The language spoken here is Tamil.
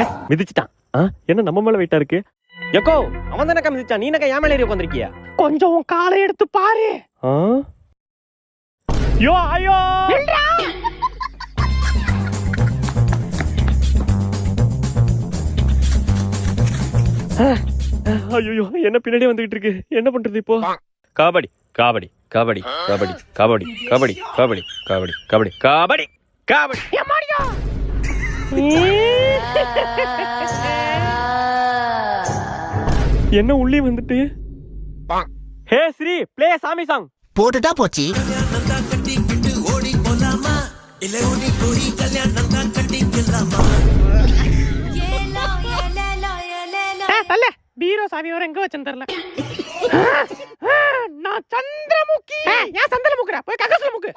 எஸ் மிதிச்சிட்டான். என்ன நம்ம மேல வெயிட்டா இருக்கு? எக்கோ அவன் தானே மிதிச்சான், நீ நக்க ஏன் மேல ஏறி உட்கார்ந்திருக்கியா? கொஞ்சம் உன் காலை எடுத்து பாரு. யோ ஐயோ ஐயோ என்ன பின்னாடி வந்துகிட்டு இருக்கு, என்ன பண்றது இப்போ? கபடி கபடி கபடி கபடி கபடி கபடி கபடி கபடி கபடி கபடி கபடி. என்ன உள்ளே வந்துட்டு? ஹே ஸ்ரீ ப்ளே சாமி சாங். போட்டுட்டா போச்சு. பீரோ சாவி வர எங்க வச்சேன்னு தெரியல. நான் சந்திரமுகி. ஏன் சந்திரமுக்குற? போய் கக்கஸ்ல முக்கு.